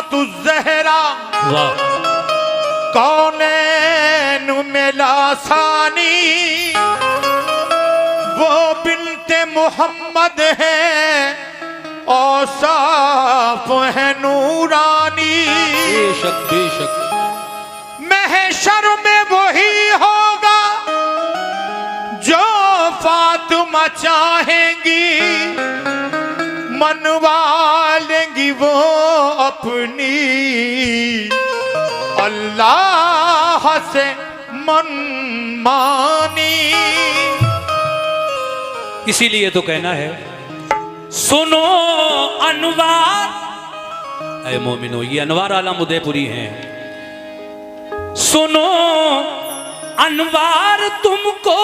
फातिमा ज़हरा कौनैन में लासानी, वो बिन्ते मोहम्मद है औसाफ है नूरानी। बेशक बेशक महशर में वही होगा जो फातिमा चाहेंगी, मनवा लेंगी वो अपनी अल्लाह से मनमानी। इसीलिए तो कहना है सुनो अनवार, ऐ मोमिनो ये अनवार आलम उदयपुरी हैं। सुनो अनवार तुमको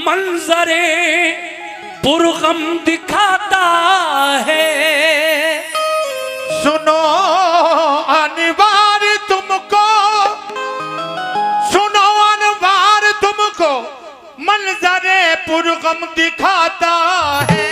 मंजरे पुरगम दिखाता है। सुनो अनवार तुमको, सुनो अनवार तुमको मंजरे पुरगम दिखाता है।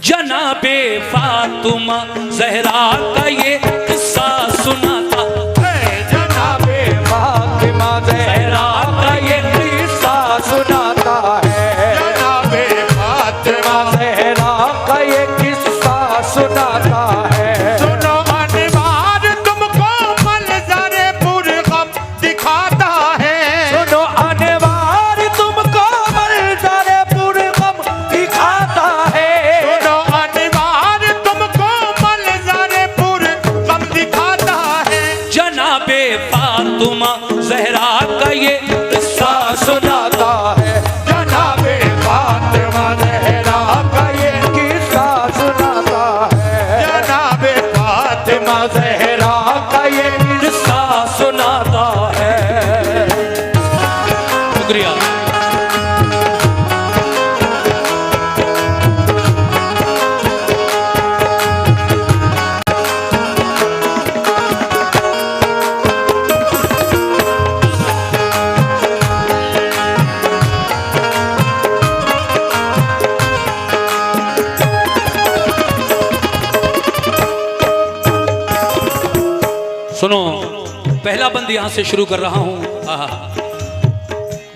जनाबे फातिमा ज़हरा का ये किस्सा सुनाता है। जनाबे फातिमा ज़हरा का ये किस्सा सुनाता है। जनाबे फातिमा ज़हरा का ये किस्सा सुनाता है। सुनो अनवार तुमको मंजरे पुरगम दिखाता है। सुनो अनवार तुमको मंजरे पुरगम दिखाता है। सुनो अनवार तुमको मंजरे पुरगम दिखाता है। जनाबे फातिमा ज़हरा का ये किस्सा सुनाता है। जनाबे फातिमा ज़हरा का ये किस्सा सुनाता है। जनाबे फातिमा ज़हरा का ये किस्सा सुनाता है। शुक्रिया। सुनो पहला बंद यहां से शुरू कर रहा हूं।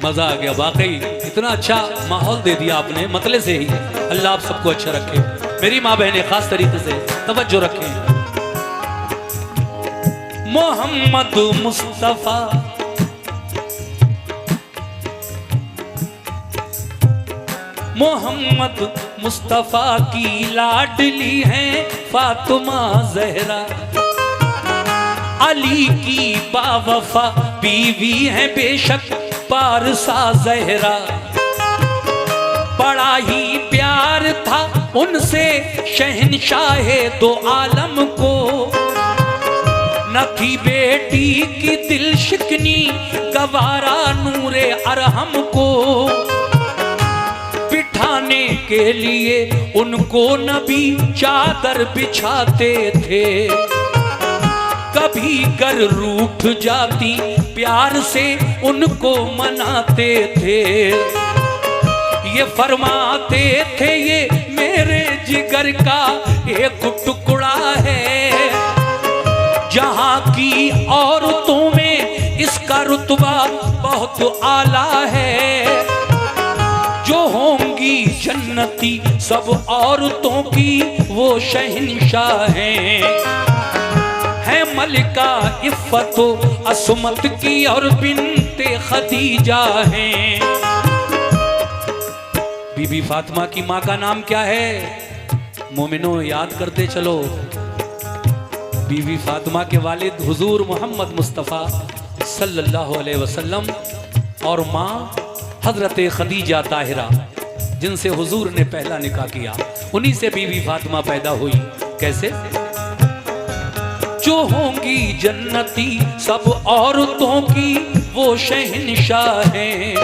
मजा आ गया वाकई, इतना अच्छा माहौल दे दिया आपने मतले से ही। अल्लाह आप सबको अच्छा रखे। मेरी माँ बहनें खास तरीके से तवज्जो रखें। मोहम्मद मुस्तफा मोहम्मद मुस्तफा की लाडली है फातिमा ज़हरा, अली की बावफा बीवी है बेशक पारसा ज़हरा। बड़ा ही प्यार था उनसे शहंशाहे दो आलम को, न थी बेटी की दिल शिकनी गवारा नूरे अरहम को। बिठाने के लिए उनको नबी चादर बिछाते थे, कभी गर रूठ जाती प्यार से उनको मनाते थे। ये फरमाते थे ये मेरे जिगर का एक टुकड़ा है, जहां की औरतों में इसका रुतबा बहुत आला है। जो होंगी जन्नती सब औरतों की वो शहंशाह हैं, है मलिका इफ़्फ़तो असमत की और बिन्ते खदीजा हैं। बीबी फातिमा की माँ का नाम क्या है? मोमिनो याद करते चलो। बीबी फातिमा के वालिद हुजूर मोहम्मद मुस्तफ़ा सल्लल्लाहु अलैहि वसल्लम और माँ हजरत खदीजा ताहिरा, जिनसे हुजूर ने पहला निकाह किया, उन्हीं से बीबी फातिमा पैदा हुई। कैसे? जो होंगी जन्नती सब औरतों की वो शहंशाह हैं,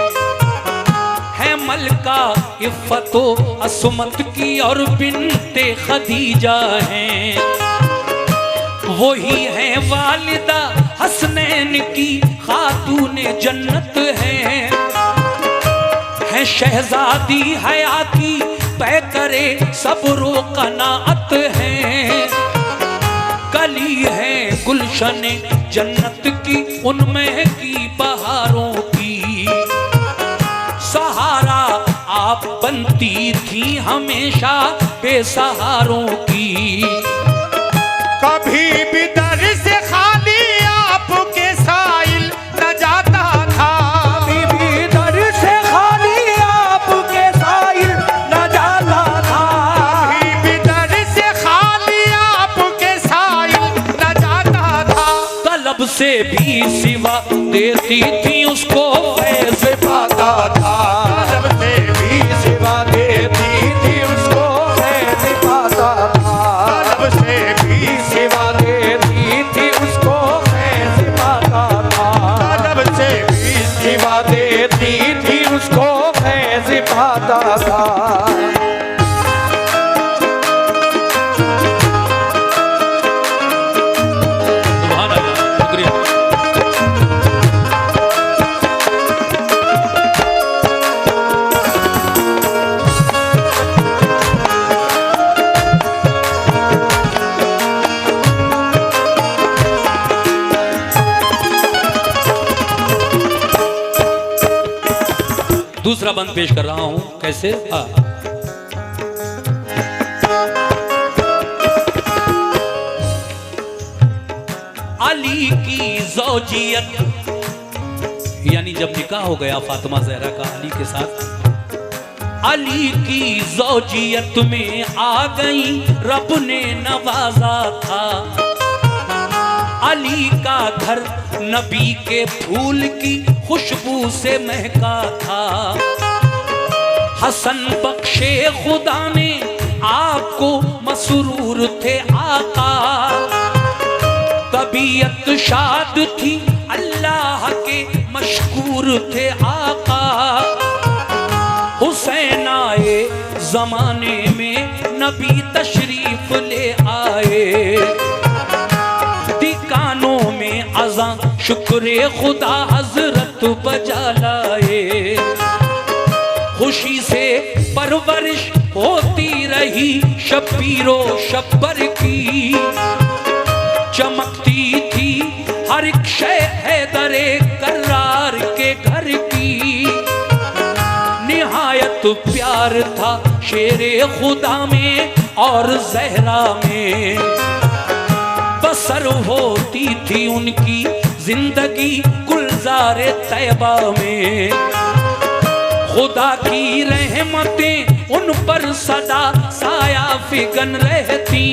है मलका इफ़्फ़तो असमत की और बिन्ते खदीजा हैं। वही है वालिदा हसनैन की खातून जन्नत है शहजादी हयाती तय करे सबरो कनाअत है। गुलशन जन्नत की उनमें की बहारों की सहारा आप बनती थी हमेशा बेसहारों की। कभी भी दर से खाली आपके साइल न जाता था, कभी भी दर से खाली आपके साइल न जाता था, कभी भी दर से खाली आपके साइल न जाता था। तलब से भी सिवा देती थी उसको फैज़ पाता था, तलब से भी सिवा देती थी उसको फैज़ पाता था, तलब से भी सिवा देती थी उसको फैज़ पाता था, तलब से भी सिवा देती थी उसको फैज़ पाता था। सुभान अल्लाह, शुक्रिया। दूसरा बंद पेश कर रहा हूं, कैसे? अली की ज़ौजियत, यानी जब निकाह हो गया फातिमा ज़हरा का अली के साथ, अली की ज़ौजियत में आ गई रब ने नवाजा था। अली का घर नबी के फूल की खुशबू से महका था। हसन बख्शे खुदा ने आपको मसरूर थे आका, तबीयत शाद थी अल्लाह के मशकूर थे आका। हुसैन आए जमाने में नबी तशरीफ ले आए, कानों में अज़ां शुक्र खुदा हजरत बजा लाए। खुशी से परवरिश होती रही शब्बीरो शब्बर की, चमकती थी हर एक शय हैदरे करार के घर की। निहायत प्यार था शेरे खुदा में और ज़हरा में, बसर होती थी उनकी जिंदगी गुलजारे तैबा में। खुदा की रहमतें उन पर सदा साया फिगन रहती,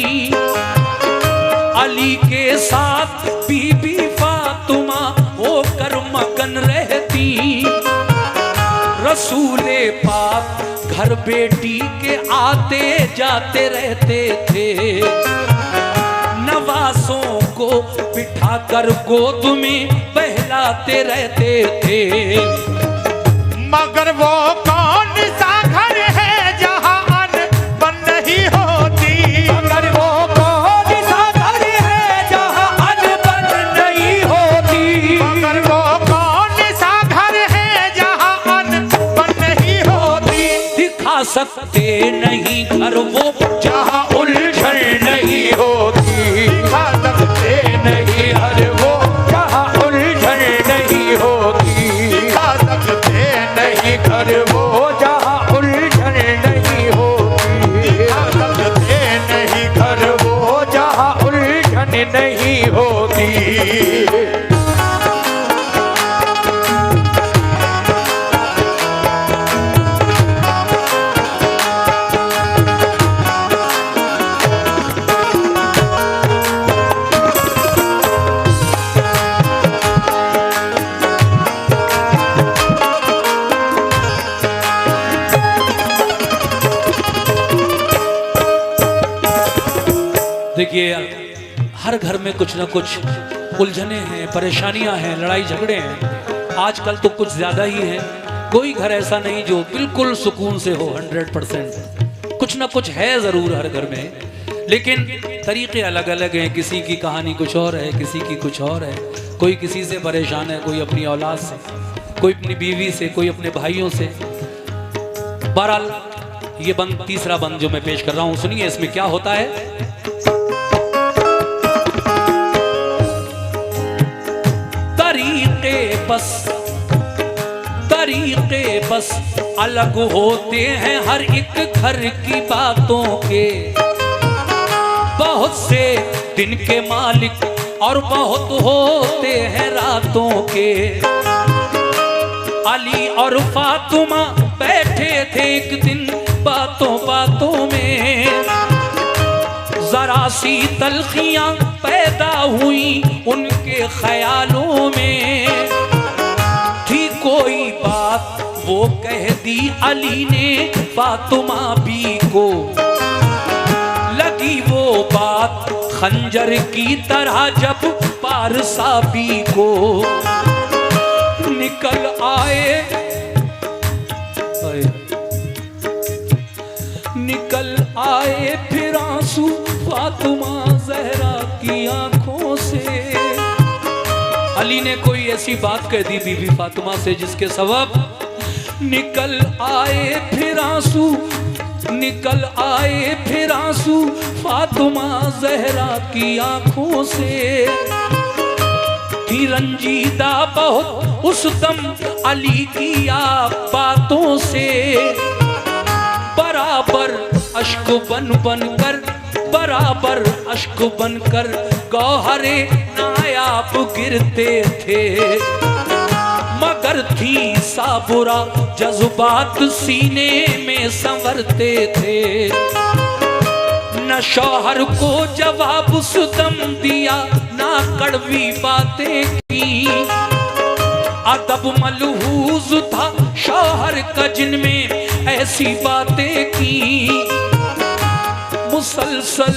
अली के साथ बीबी फातिमा होकर मगन रहती। रसूले पाक घर बेटी के आते जाते रहते थे, नवासों को बिठा कर गोद में बहलाते रहते थे। मगर वो कौन सा घर है जहाँ अनबन नहीं होती, मगर वो कौन सा घर है जहाँ अनबन नहीं होती, मगर वो कौन सा घर है जहाँ अनबन नहीं होती। दिखा सकते नहीं घर वो जहाँ उलझन नहीं होती, दिखा सकते नहीं हर वो जहाँ उलझन नहीं होती, दिखा सकते नहीं घर वो जहाँ उलझन नहीं होती, दिखा सकते नहीं घर वो जहाँ उलझन नहीं होती। देखिए, हर घर में कुछ ना कुछ उलझने हैं, परेशानियां हैं, लड़ाई झगड़े हैं। आजकल तो कुछ ज्यादा ही हैं। कोई घर ऐसा नहीं जो बिल्कुल सुकून से हो 100%। कुछ ना कुछ है जरूर हर घर में, लेकिन तरीके अलग अलग हैं। किसी की कहानी कुछ और है, किसी की कुछ और है। कोई किसी से परेशान है, कोई अपनी औलाद से, कोई अपनी बीवी से, कोई अपने भाइयों से। बहरहाल ये बंद, तीसरा बंद जो मैं पेश कर रहा हूं, सुनिए इसमें क्या होता है। बस तरीके बस अलग होते हैं हर एक घर की बातों के। बहुत से दिन के मालिक और बहुत होते हैं रातों के। अली और फातिमा बैठे थे एक दिन बातों बातों में, जरा सी तलखियां पैदा हुई उनके ख्यालों में। थी कोई बात वो कह दी अली ने फातिमा भी को, लगी वो बात खंजर की तरह जब पारसाबी को। निकल आए फिर आंसू फातिमा ज़हरा की आंखों से। अली ने कोई ऐसी बात कह दी बीबी फातिमा से जिसके सबब निकल आए फिर आंसू, निकल आए फिर आंसू फातिमा ज़हरा की आंखों से। थी रंजीदा बहुत उस दम अली की आप बातों से। बराबर अश्क बन बन कर, बराबर अश्क बन कर गौहरे नायाब गिरते थे। मगर थी साबुरा जज्बात सीने में संवरते थे। न शौहर को जवाब उस दम दिया ना कड़वी बातें की। अदब मलहूज था शौहर का जिनमें ऐसी बातें की। मुसलसल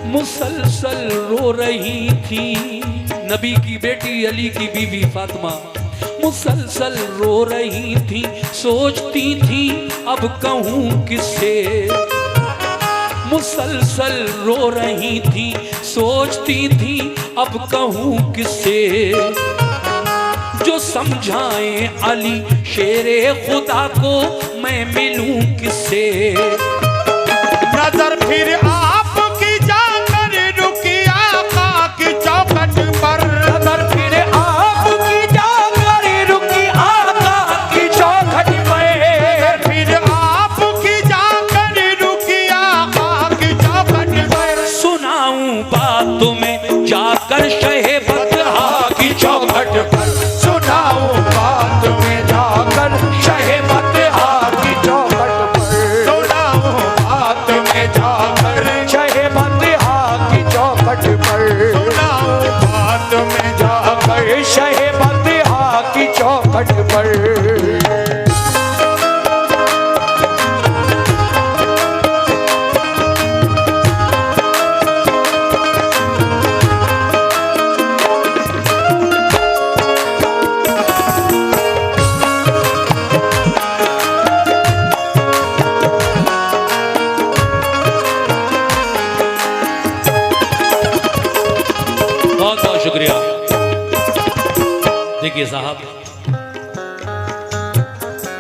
मुसलसल रो रही थी नबी की बेटी अली की बीवी फातिमा, मुसलसल रो रही थी। सोचती थी अब कहूँ किससे, मुसलसल रो रही थी। सोचती थी अब कहूँ किससे, जो समझाए अली शेरे खुदा को मैं मिलूं किससे। नजर फिर आपकी जाकर रुकी आका की चौखट पर। नजर फिर आपकी जाकर रुकी आका की चौखट पर। फिर आपकी जाकर रुकी आका की चौखट पर। सुनाऊं बात तुम्हें जाकर शहे बतहा की चौखट पर। सुनाऊं बात में जाकर शहे बतहा की चौखट पर। सुनाऊं बात में जाकर शहे बतहा की चौखट पर। सुनाऊं बात में जाकर शहे बतहा की चौखट पर। बहुत बहुत शुक्रिया। देखिए साहब,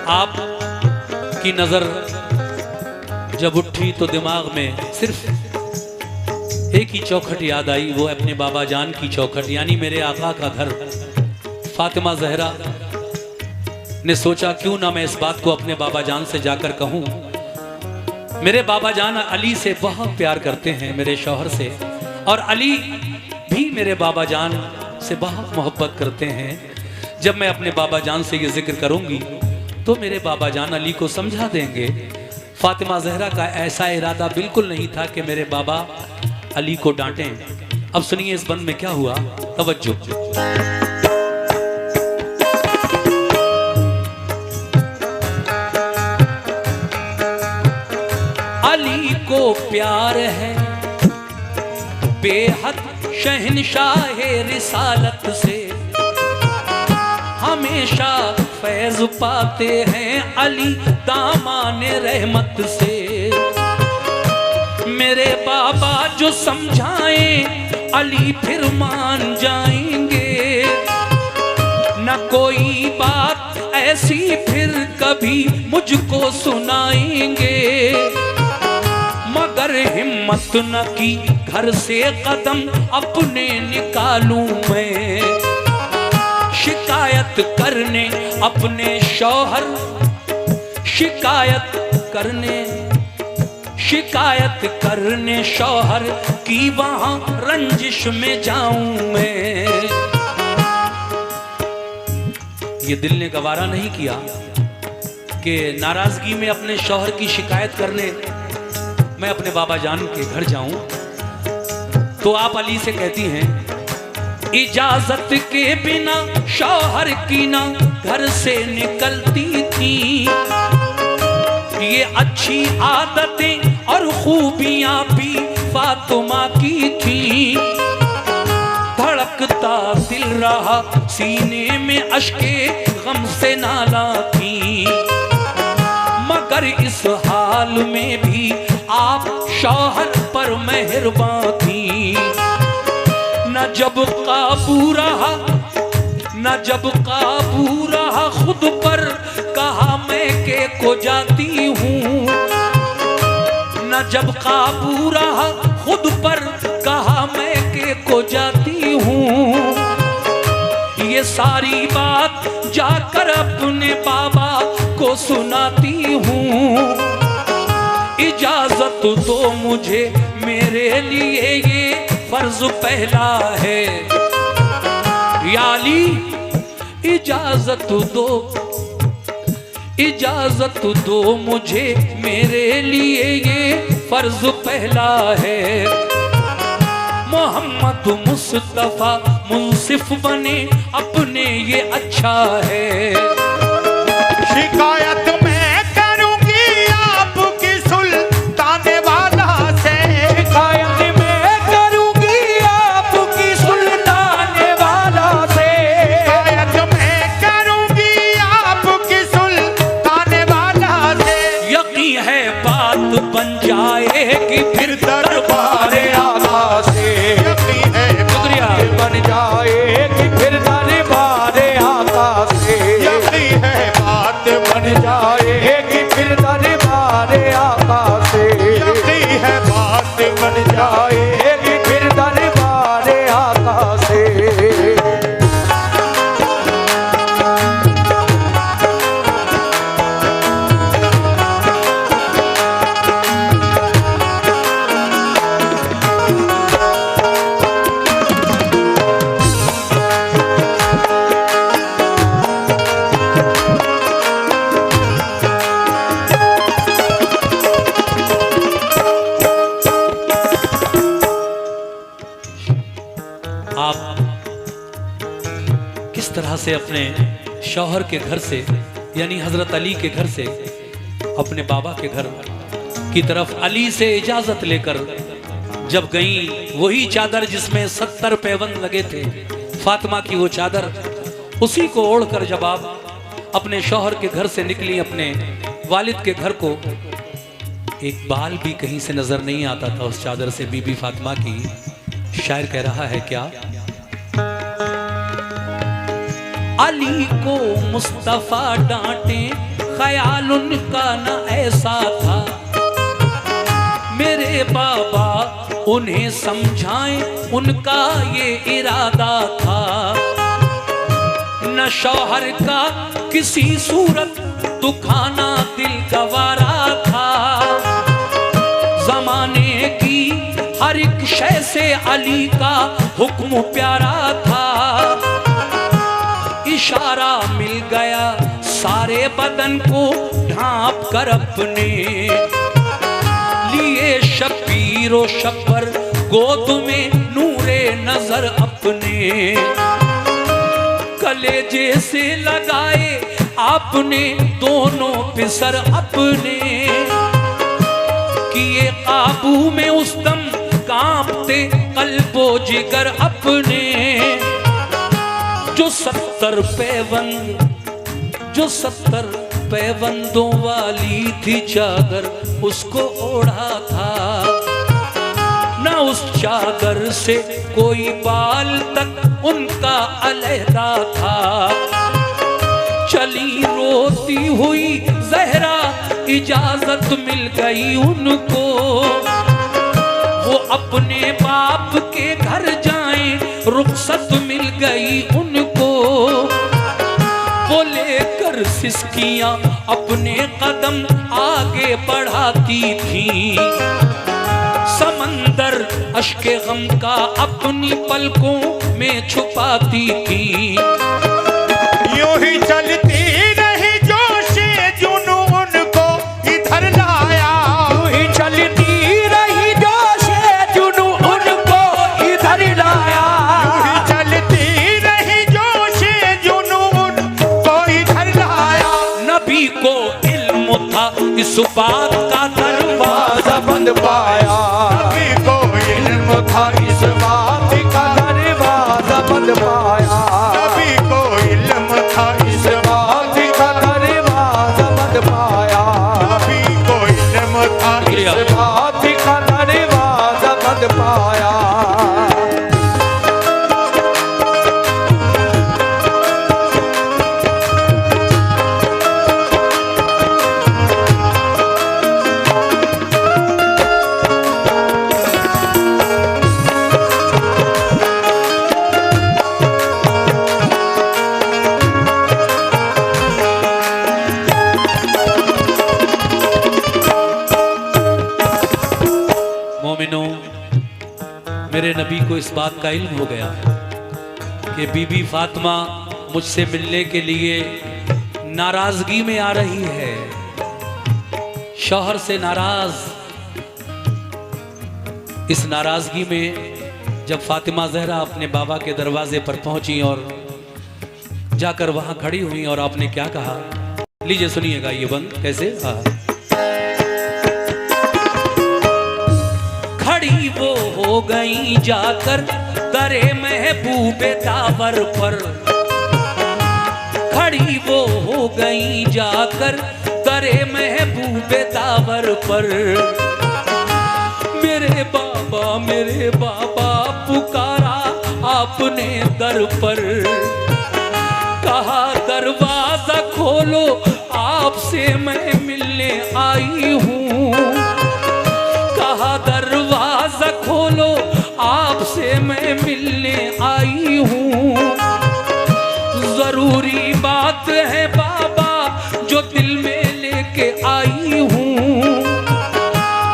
आप की नजर जब उठी तो दिमाग में सिर्फ एक ही चौखट याद आई, वो अपने बाबा जान की चौखट, यानी मेरे आका का घर। फातिमा ज़हरा ने सोचा क्यों ना मैं इस बात को अपने बाबा जान से जाकर कहूं। मेरे बाबा जान अली से बहुत प्यार करते हैं, मेरे शौहर से, और अली भी मेरे बाबा जान से बहुत मोहब्बत करते हैं। जब मैं अपने बाबा जान से ये जिक्र करूंगी तो मेरे बाबा जान अली को समझा देंगे। फातिमा ज़हरा का ऐसा इरादा बिल्कुल नहीं था कि मेरे बाबा अली को डांटें। अब सुनिए इस बंद में क्या हुआ, तवज्जो। अली को प्यार है बेहद शहनशाह रिसालत से, हमेशा फैज पाते हैं अली दामान रहमत से। मेरे बाबा जो समझाएं अली फिर मान जाएंगे, न कोई बात ऐसी फिर कभी मुझको सुनाएंगे। मगर हिम्मत न की घर से कदम अपने निकालूं मैं, शिकायत करने अपने शौहर, शिकायत करने शौहर की वहां रंजिश में जाऊं मैं। ये दिल ने गवारा नहीं किया कि नाराजगी में अपने शौहर की शिकायत करने मैं अपने बाबा जान के घर जाऊं। तो आप अली से कहती हैं, इजाजत के बिना शौहर की ना घर से निकलती थी, ये अच्छी आदतें और खूबियां भी फातिमा की थी। धड़कता दिल रहा सीने में अश्के गम से नाला थी, मगर इस हाल में भी आप शौहर पर मेहरबान थी। न जब काबू रहा खुद पर, कहा मैं के को जाती हूँ। न जब काबू रहा खुद पर, कहा मैं के को जाती हूँ। ये सारी बात जाकर अपने बाबा को सुनाती हूँ। इजाजत दो मुझे, मेरे लिए ये फर्ज पहला है। या अली इजाजत दो मुझे, मेरे लिए ये फर्ज पहला है। मोहम्मद मुस्तफा मुंसिफ बने अपने ये अच्छा है। शिकायत मैं करूंगी आपकी सुल्तान वाला से, शिकायत मैं करूंगी आपकी सुल्तान वाला से, शिकायत मैं करूंगी आपकी सुल्तान वाला से। यकीन है बात बन जाएगी फिर दरबार आका से, यकीन है शुक्रिया। बन जाएगी फिर दरबार आका से, यकीन है बात बन जाएगी फिर दरबार आका से, यकीन है बात बन जाएगी फिर दरबार आका से। आप किस तरह से अपने शौहर के घर से, यानी हजरत अली के घर से अपने बाबा के घर की तरफ अली से इजाजत लेकर जब गई, वही चादर जिसमें 70 पैबंद लगे थे, फातिमा की वो चादर, उसी को ओढ़कर जब आप अपने शौहर के घर से निकली अपने वालिद के घर को, एक बाल भी कहीं से नजर नहीं आता था उस चादर से बीबी फातिमा की। शायर कह रहा है क्या, अली को मुस्तफा डांटे ख्याल उनका न ऐसा था, मेरे बाबा उन्हें समझाएं उनका ये इरादा था। न शौहर का किसी सूरत दुखाना दिल गवारा था, जमाने की हर एक शय से अली का हुक्म प्यारा था। इशारा मिल गया सारे बदन को ढांप कर अपने, लिए शबीर व शब्बर गोद में नूरे नजर अपने। कलेजे से लगाए आपने दोनों पिसर अपने, किए काबू में उस दम कांपते कल्बो जिगर अपने। जो 70 पैबंदों वाली थी चादर, उसको ओढ़ा था, न उस चादर से कोई बाल तक उनका अलहदा था। चली रोती हुई जहरा, इजाजत मिल गई उनको, वो अपने बाप के घर जाएं, रुखसत मिल गई उनको। सिसकियां अपने कदम आगे बढ़ाती थीं। समंदर अश्के गम का अपनी पलकों में छुपाती थीं। यूं ही चलती रही जोशे जुनून को इधर लाया। यूं ही चलती रही जोशे जुनून को इधर लाया। यूं ही चलती रही जोशे जुनून को इधर लाया। नबी को इल्म था इस बात का दरवाजा बंद पाया। नबी को इल्म था इस बात का दरवाजा बंद पाया। नबी को इल्म था इस बात का दरवाजा बंद पाया। नबी को इल्म था इस बात का दरवाजा बंद पाया। मोमिनों, मेरे नबी को इस बात का इल्म हो गया कि बीबी फातिमा मुझसे मिलने के लिए नाराजगी में आ रही है, शौहर से नाराज। इस नाराजगी में जब फातिमा जहरा अपने बाबा के दरवाजे पर पहुंची और जाकर वहां खड़ी हुई और आपने क्या कहा, लीजिए सुनिएगा ये बंद कैसे। खड़ी वो हो गई जाकर दरे महबूबे दावर पर। खड़ी वो हो गई जाकर दरे महबूबे दावर पर। मेरे बाबा पुकारा आपने दर पर। कहा दरवाजा खोलो आपसे मैं मिलने आई हूँ। कहा दरवाजा खोलो आपसे मैं मिलने आई हूँ। जरूरी बात है बाबा जो दिल में लेके आई हूँ।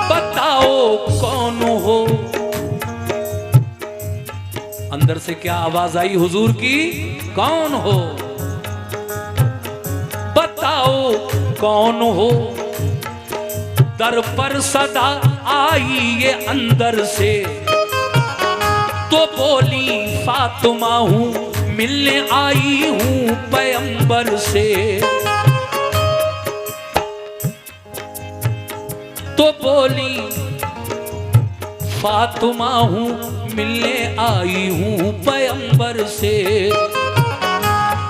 बताओ कौन हो। अंदर से क्या आवाज आई हुजूर की, कौन हो, बताओ कौन हो। दर पर सदा आई ये अंदर से, तो बोली फातिमा हूँ मिलने आई हूँ पैगंबर से। तो बोली फातिमा हूँ मिलने आई हूँ पैगंबर से।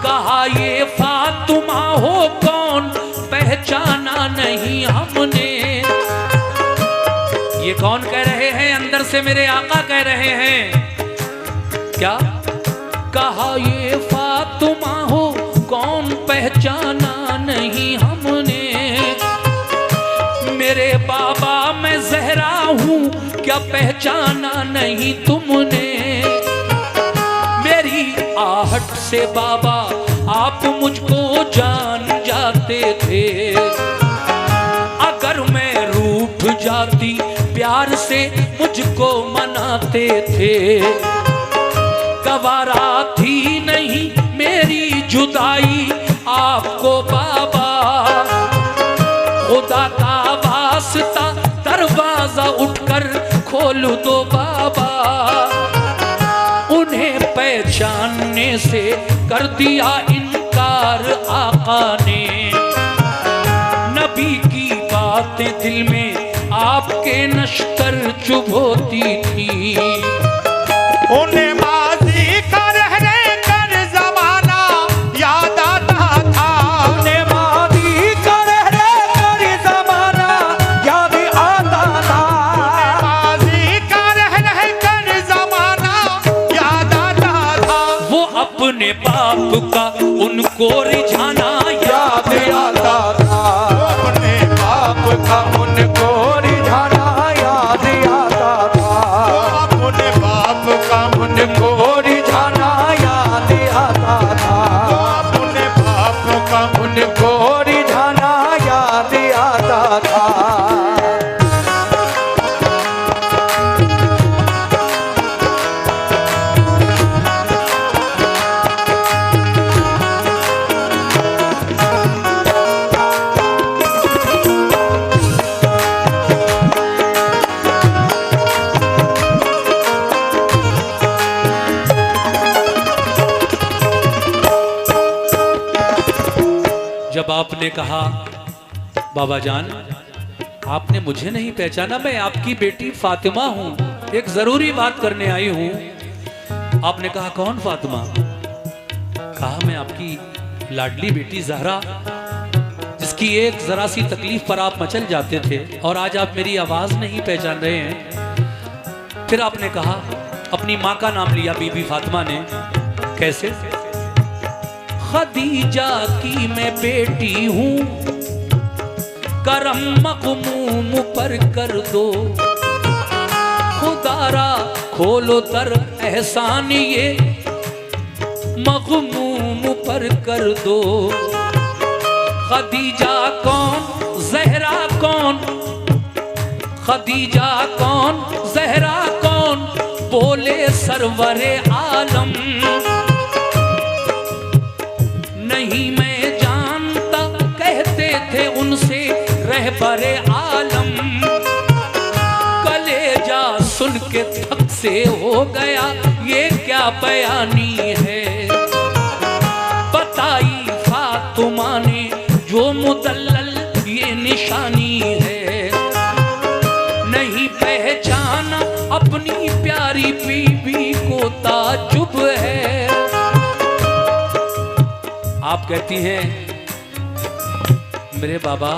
कहा ये फातिमा हो कौन, पहचाना नहीं हमने। ये कौन कह रहे हैं, अंदर से मेरे आका कह रहे हैं क्या। कहा ये फातिमा हो कौन, पहचाना नहीं हमने। मेरे बाबा मैं जहरा हूँ, क्या पहचाना नहीं तुमने। मेरी आहट से बाबा आप मुझको जान जाते थे। अगर मैं रूठ जाती प्यार से मुझको मनाते थे। गवारा थी नहीं मेरी जुदाई आपको बाबा। खुदा का वास्ता दरवाजा उठकर खोल दो बाबा। उन्हें पहचानने से कर दिया इनकार आका ने। नबी की बातें दिल में आपके नश्तर चुभोती थी। उन्हें माजी का रह कर जमाना याद आता था। उन्हें माजी का रह कर जमाना याद आता था। माजी का रह कर जमाना याद आता था। वो अपने बाप का उनको रिझाना याद आता था। अपने बाप का उनको रिझाना याद आता था। अपने बाप का उनको रिझाना याद आता था। अपने बाप का उनको आपने कहा बाबा जान आपने मुझे नहीं पहचाना, मैं आपकी बेटी फातिमा हूं, एक जरूरी बात करने आई हूं। आपने कहा कौन फातिमा? कहा मैं आपकी लाडली बेटी जहरा, जिसकी एक जरा सी तकलीफ पर आप मचल जाते थे और आज आप मेरी आवाज नहीं पहचान रहे हैं। फिर आपने कहा, अपनी माँ का नाम लिया बीबी फातिमा ने। कैसे? खदीजा की मैं बेटी हूं, करम मग़मूम पर कर दो, खुदारा खोलो दर एहसान ये मग़मूम पर कर दो। खदीजा कौन, ज़हरा कौन, खदीजा कौन, ज़हरा कौन, बोले सरवरे आलम। नहीं मैं जानता, कहते थे उनसे रहबरे आलम। कलेजा सुन के थक से हो गया, ये क्या बयानी है। बताई फातिमा ने जो मुदल्लल ये निशानी है। नहीं पहचाना अपनी प्यारी बीबी को ताजुब है। आप कहती हैं मेरे बाबा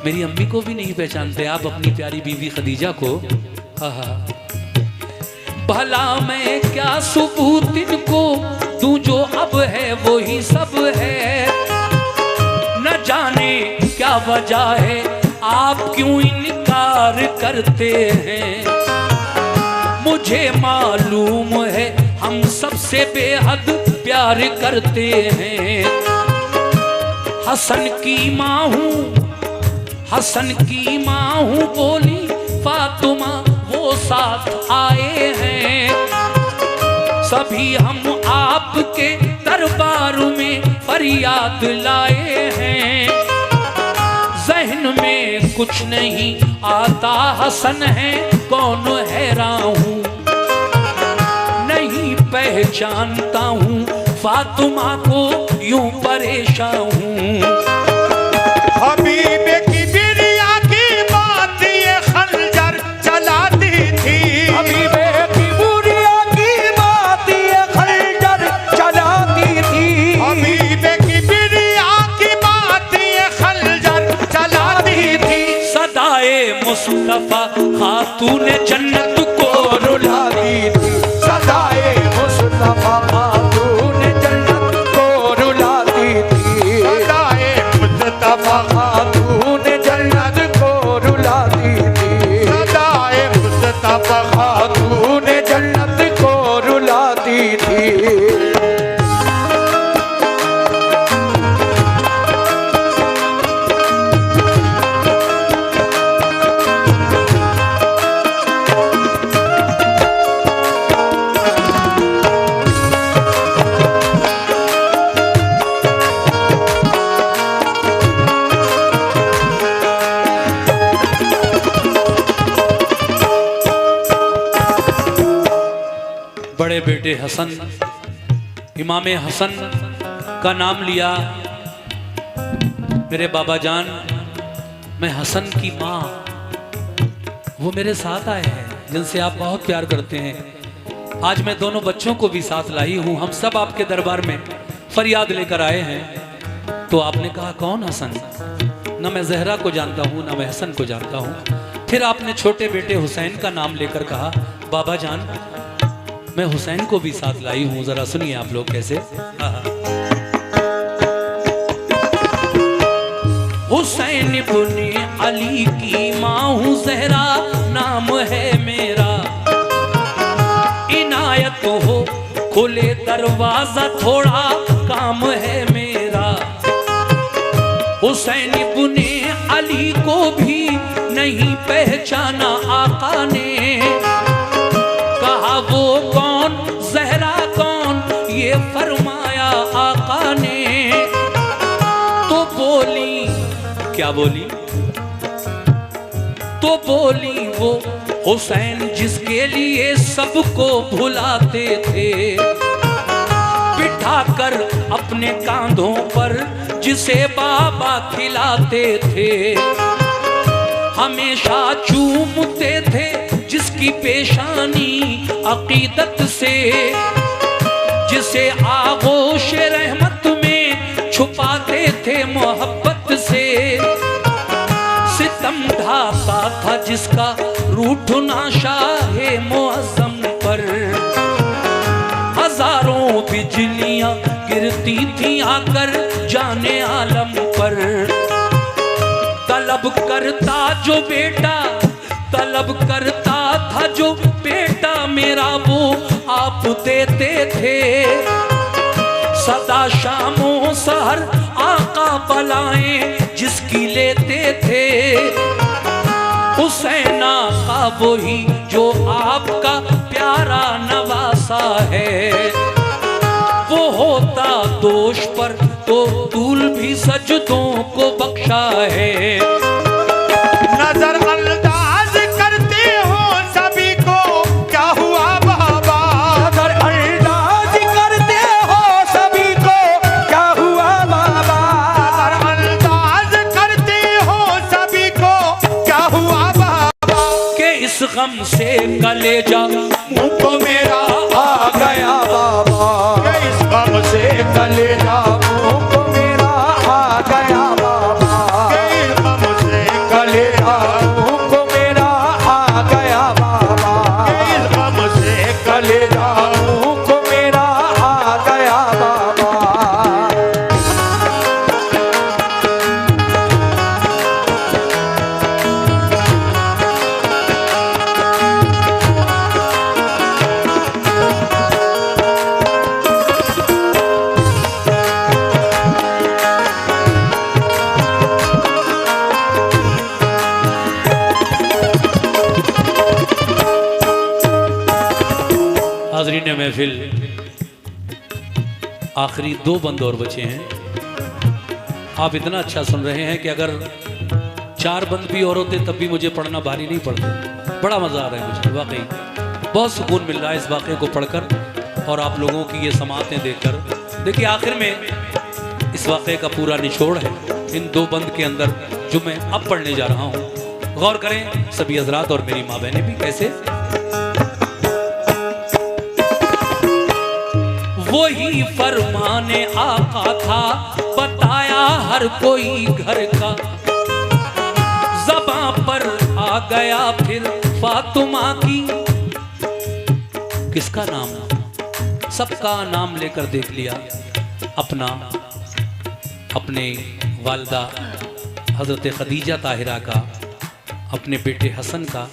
मेरी अम्मी को भी नहीं पहचानते, आप अपनी प्यारी बीवी खदीजा को। भला मैं क्या सबूत इनको दूं, जो अब है वो ही सब है। न जाने क्या वजह है, आप क्यों इनकार करते हैं। मुझे मालूम है हम सबसे बेहद प्यार करते हैं। हसन की माँ हूँ, हसन की माँ हूँ, बोली फातिमा वो साथ आए हैं। सभी हम आपके दरबार में फरियाद लाए हैं। ज़हन में कुछ नहीं आता, हसन है कौन हैरान हूँ। नहीं पहचानता हूँ फातिमा को, यूं परेशान हूँ। हबीबे की बिरिया की बात ये खंजर चलाती थी। हबीबे की बुरिया की बात ये खंजर चलाती थी। हबीबे की बिरिया की बात ये खंजर चलाती थी। सदाए मुस्तफा खातून जन्नत को रुलाती थी। सदाए मुस्तफा खातून जन्नत को रुलाती थी। सदाए मुस्तफा खातून जन्नत को रुलाती थी। सदाए मुस्तफा खातून जन्नत को रुलाती थी। बड़े बेटे हसन, इमाम हसन का नाम लिया। मेरे बाबा जान, मैं हसन की माँ, वो मेरे साथ आए हैं जिनसे आप बहुत प्यार करते हैं। आज मैं दोनों बच्चों को भी साथ लाई हूँ। हम सब आपके दरबार में फरियाद लेकर आए हैं। तो आपने कहा कौन हसन? न मैं जहरा को जानता हूँ, न मैं हसन को जानता हूँ। फिर आपने छोटे बेटे हुसैन का नाम लेकर कहा बाबा जान मैं हुसैन को भी साथ लाई हूं। जरा सुनिए आप लोग कैसे। हुसैन इब्ने अली की माँ हूँ, ज़हरा नाम है मेरा। इनायत हो खुले दरवाजा, थोड़ा काम है मेरा। हुसैन इब्ने अली को भी नहीं पहचाना आका ने। कहा वो कौन, ज़हरा कौन, ये फरमाया आका ने। तो बोली, क्या बोली? तो बोली वो हुसैन जिसके लिए सबको भुलाते थे। बिठाकर अपने कांधों पर जिसे बाबा खिलाते थे, हमेशा चूमते थे जिसकी पेशानी अकीदत से, जिसे आगोश रहमत में छुपाते थे मोहब्बत से। सितम ढाता था जिसका रूठना शाहे मुअज़्ज़म पर, हजारों बिजलियां गिरती थी आकर जाने आलम पर। तलब करता जो बेटा, तलब करता था जो बेटा मेरा, वो आप देते थे। सदा शामों सहर आका बलाएं जिसकी लेते थे। हुसैन आका वही जो आपका प्यारा नवासा है, वो होता दोष पर तो तूल भी सजदों को बख्शा है। नजर अंदाज करते हो सभी को, क्या हुआ बाबा? नजर अंदाज करते हो सभी को, क्या हुआ बाबा? नजर अंदाज करते हो सभी को, क्या हुआ बाबा? के इस गम से कलेजा मुंह को मेरा आ गया बाबा, इस गम से कलेजा मुंह को मेरा आ गया बाबा, इस गम से कलेजा मुंह को मेरा आ गया बाबा, इस गम से कलेजा मुंह को मेरा आ गया बाबा। हाज़रीन महफिल, आखिरी 2 बंद और बचे हैं। आप इतना अच्छा सुन रहे हैं कि अगर 4 बंद भी और होते तब भी मुझे पढ़ना भारी नहीं पड़ता। बड़ा मज़ा आ रहा है मुझे, वाकई बहुत सुकून मिल रहा है इस वाक़े को पढ़कर और आप लोगों की ये समातें देखकर। देखिए आखिर में इस वाक़े का पूरा निचोड़ है इन 2 बंद के अंदर जो मैं अब पढ़ने जा रहा हूँ। गौर करें सभी हजरात और मेरी माँ बहनें भी। कैसे? वही फरमाने आका था बताया हर कोई घर का, ज़बां पर आ गया फिर फातिमा की। किसका नाम? सबका नाम लेकर देख लिया, अपना, अपने वालिदा हजरत खदीजा ताहिरा का, अपने बेटे हसन का,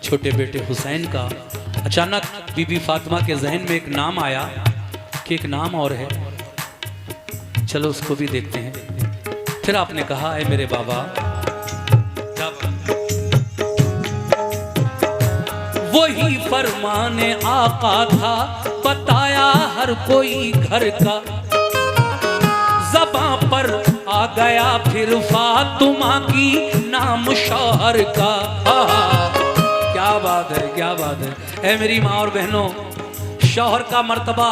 छोटे बेटे हुसैन का। अचानक बीबी फातिमा के जहन में एक नाम आया कि एक नाम और है, चलो उसको भी देखते हैं। फिर आपने कहा है मेरे बाबा, वही फरमाने आका था बताया हर कोई घर का, ज़बां पर आ गया फिर फातिमा की नाम शौहर का। क्या बात है, क्या बात है। ऐ मेरी माँ और बहनों, शौहर का मर्तबा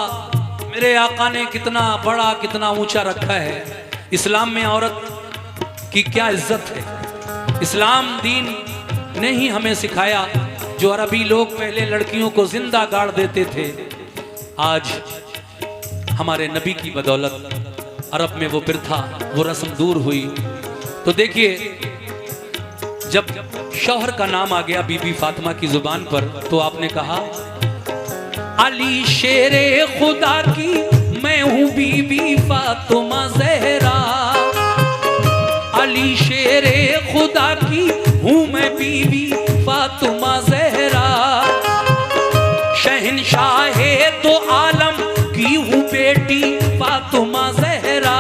मेरे आका ने कितना बड़ा, कितना ऊंचा रखा है। इस्लाम में औरत की क्या इज्जत है। इस्लाम दीन ने ही हमें सिखाया। जो अरबी लोग पहले लड़कियों को जिंदा गाड़ देते थे, आज हमारे नबी की बदौलत अरब में वो प्रथा, वो रस्म दूर हुई। तो देखिए, जब शौहर का नाम आ गया बीबी फातिमा की जुबान पर, तो आपने कहा अली शेरे खुदा की मैं हूँ बीबी फातिमा ज़हरा, अली शेरे खुदा की हूँ मैं बीबी फातिमा ज़हरा, शहंशाहे तो आलम की हूँ बेटी फातिमा ज़हरा।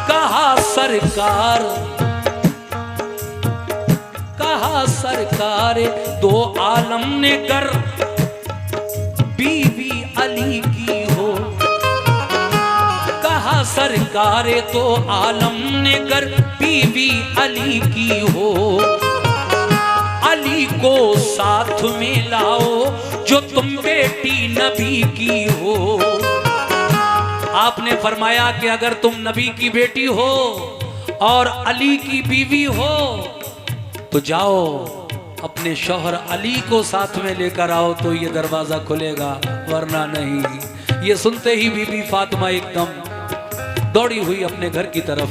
कहा सरकार, कहा सरकार दो आलम ने गर बीवी अली की हो, कहा सरकार तो आलम ने गर बीवी अली की हो, अली को साथ में लाओ जो तुम बेटी नबी की हो। आपने फरमाया कि अगर तुम नबी की बेटी हो और अली की बीवी हो तो जाओ अपने शौहर अली को साथ में लेकर आओ तो ये दरवाजा खुलेगा, वरना नहीं। ये सुनते ही बीबी फातिमा एकदम दौड़ी हुई अपने घर की तरफ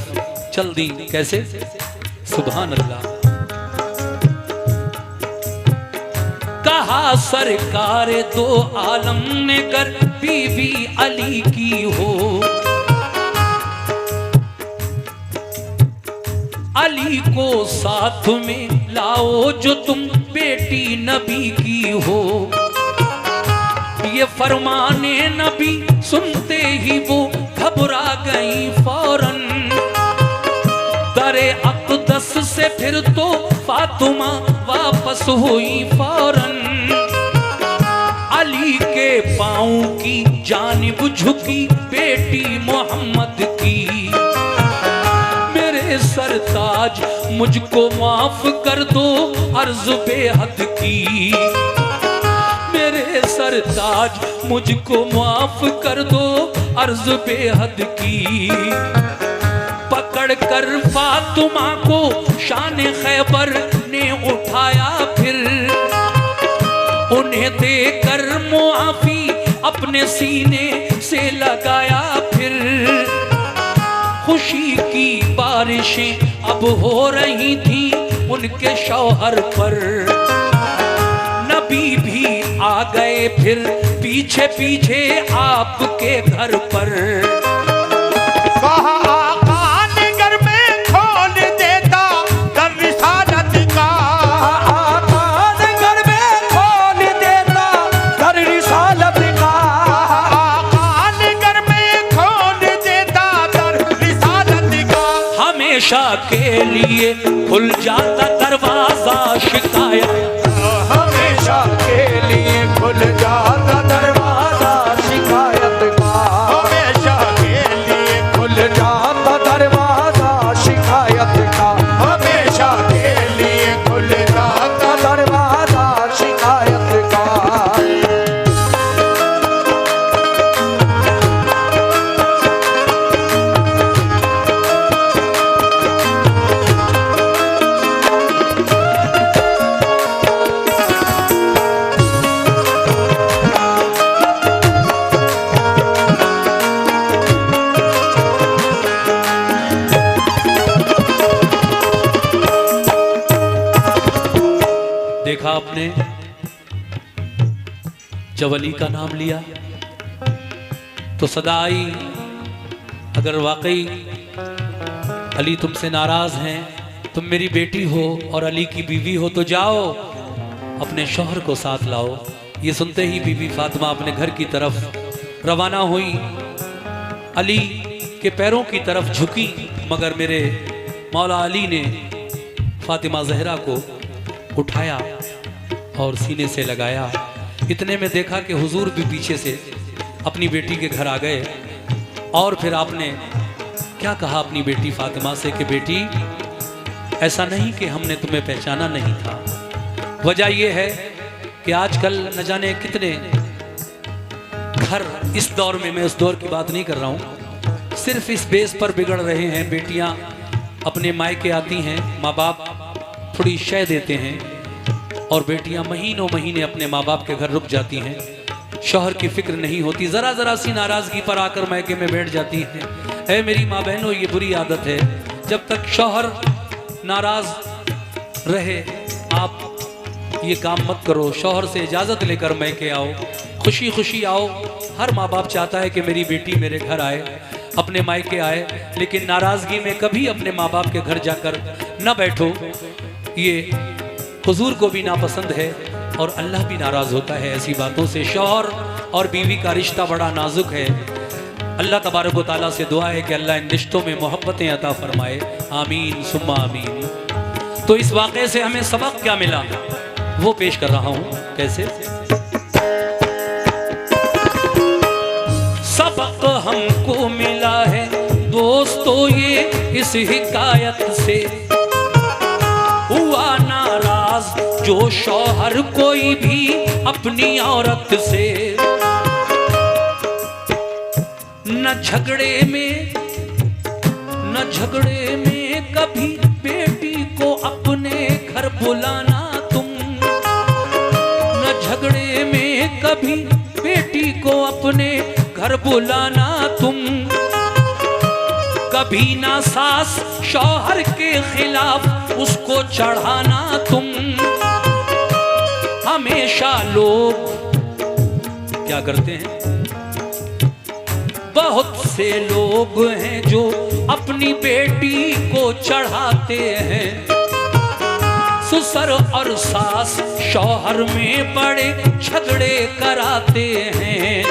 चल दी। कैसे? सुभान अल्लाह। कहा सरकार दो आलम ने कर बीवी अली की हो, अली को साथ में लाओ जो तुम बेटी नबी की हो। ये फरमाने नबी सुनते ही वो घबरा गई फौरन, दरे अक़दस से फिर तो फातिमा वापस हुई फौरन। अली के पाँव की जानिब झुकी बेटी मोहम्मद की, मेरे सरताज मुझको माफ कर दो अर्ज बेहद की, मेरे सरताज मुझको माफ कर दो अर्ज बेहद की। पकड़ कर फातिमा को शान खैबर ने उठाया, फिर उन्हें देकर मुआफी अपने सीने से लगाया। फिर खुशी की बारिशें अब हो रही थी उनके शौहर पर, नबी भी आ गए फिर पीछे पीछे आपके घर पर। हमेशा के लिए खुल जाता दरवाजा शिकायत, हमेशा के लिए खुल जाता दरवाजा शिकायत का, हमेशा के लिए खुल जाता दरवाजा शिकायत का, हमेशा के लिए खुल जाता दरवाजा शिकायत का। देखा आपने जब अली का नाम लिया तो सदा आई, अगर वाकई अली तुमसे नाराज हैं, तुम मेरी बेटी हो और अली की बीवी हो तो जाओ अपने शौहर को साथ लाओ। ये सुनते ही बीबी फातिमा अपने घर की तरफ रवाना हुई, अली के पैरों की तरफ झुकी, मगर मेरे मौला अली ने फातिमा जहरा को उठाया और सीने से लगाया। इतने में देखा कि हुजूर भी पीछे से अपनी बेटी के घर आ गए और फिर आपने क्या कहा अपनी बेटी फातिमा से कि बेटी ऐसा नहीं कि हमने तुम्हें पहचाना नहीं था, वजह यह है कि आजकल न जाने कितने घर इस दौर में, मैं उस दौर की बात नहीं कर रहा हूँ, सिर्फ इस बेस पर बिगड़ रहे हैं। बेटियां अपने मायके आती हैं, माँ बाप थोड़ी शय देते हैं और बेटियां महीनों महीने अपने माँ बाप के घर रुक जाती हैं, शौहर की फिक्र नहीं होती, जरा जरा सी नाराजगी पर आकर मायके में बैठ जाती हैं। ऐ मेरी माँ बहनों, ये बुरी आदत है, जब तक शौहर नाराज रहे आप ये काम मत करो, शौहर से इजाज़त लेकर मैके आओ, खुशी खुशी आओ। हर माँ बाप चाहता है कि मेरी बेटी मेरे घर आए, अपने मायके आए, लेकिन नाराज़गी में कभी अपने माँ बाप के घर जाकर न बैठो, ये हुजूर को भी नापसंद है और अल्लाह भी नाराज़ होता है ऐसी बातों से। शौहर और बीवी का रिश्ता बड़ा नाजुक है। अल्लाह तबारक व तआला से दुआ है कि अल्लाह इन रिश्तों में मोहब्बतें अता फरमाए, आमीन सुम्मा आमीन। तो इस वाक़े से हमें सबक क्या मिला वो पेश कर रहा हूँ। कैसे सबक हमको मिला है दोस्तों ये इस हिकायत से, हुआ नाराज जो शौहर कोई भी अपनी औरत से, न झगड़े में कभी बेटी को अपने घर बुलाना तुम, न झगड़े में कभी बेटी को अपने घर बुलाना तुम, कभी ना सास शौहर के खिलाफ उसको चढ़ाना तुम। हमेशा लोग क्या करते हैं, बहुत से लोग हैं जो अपनी बेटी को चढ़ाते हैं, ससुर और सास शौहर में बड़े झगड़े कराते हैं।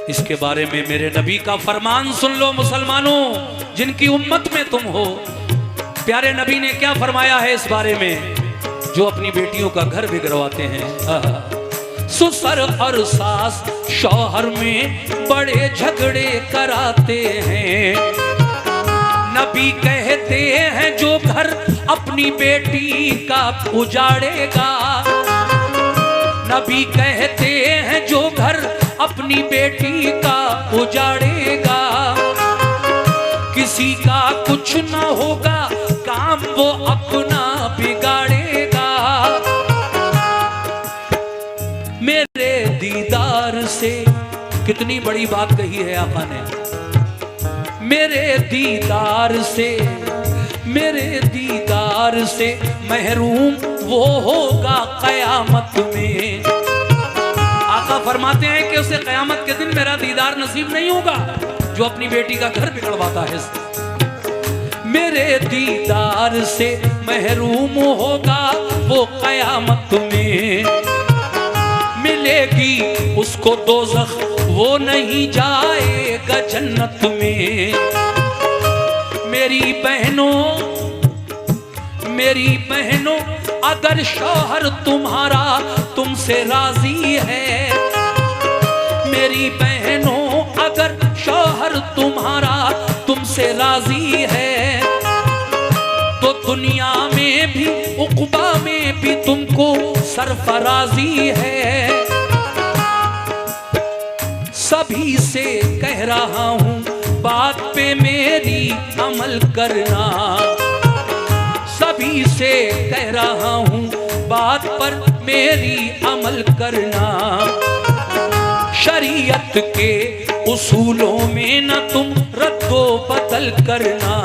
इसके बारे में मेरे नबी का फरमान सुन लो मुसलमानों, जिनकी उम्मत में तुम हो। प्यारे नबी ने क्या फरमाया है इस बारे में, जो अपनी बेटियों का घर बिगड़वाते हैं। ससुर और सास शौहर में बड़े झगड़े कराते हैं। नबी कहते हैं जो घर अपनी बेटी का उजाड़ेगा, नबी कहते हैं जो घर अपनी बेटी का उजाड़ेगा, किसी का कुछ ना होगा काम वो अपना बिगाड़ेगा। मेरे दीदार से, कितनी बड़ी बात कही है आका ने, मेरे दीदार से महरूम वो होगा कयामत में। आका फरमाते हैं कि उसे कयामत के दिन मेरा दीदार नसीब नहीं होगा जो अपनी बेटी का घर बिगड़वाता है। मेरे दीदार से महरूम होगा वो कयामत में। मिलेगी उसको दोज़ख, वो नहीं जाएगा जन्नत में। मेरी बहनों अगर शौहर तुम्हारा तुमसे राजी है, मेरी बहनों अगर शौहर तुम्हारा तुमसे राजी है, तो दुनिया में भी उक़बा में भी तुमको सरफराजी है। सभी से कह रहा हूँ बात पे मेरी अमल करना, सभी से कह रहा हूँ बात पर मेरी अमल करना। शरीयत के उसूलों में न तुम रद्दो बदल करना।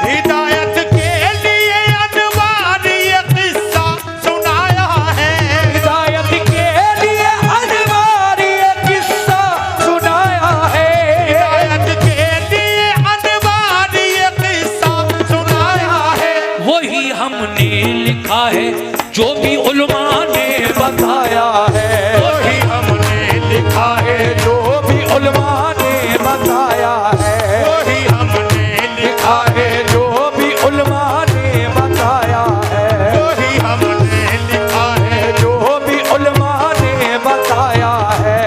हिदायत के लिए अनवार ये किस्सा सुनाया है, हिदायत के लिए अनवार ये किस्सा सुनाया है, हिदायत के लिए अनवार ये किस्सा सुनाया है। वही हमने लिखा है जो भी उलमा ने बताया है, वही हमने लिखा है जो भी उलमा ने बताया है, वही हमने लिखा है जो भी उलमा ने बताया है, वही हमने लिखा है जो भी उलमा ने बताया है।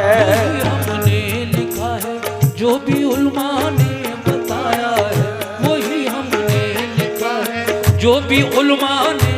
हमने लिखा है जो भी उलमा ने बताया है, वही हमने लिखा है जो भी उलमा ने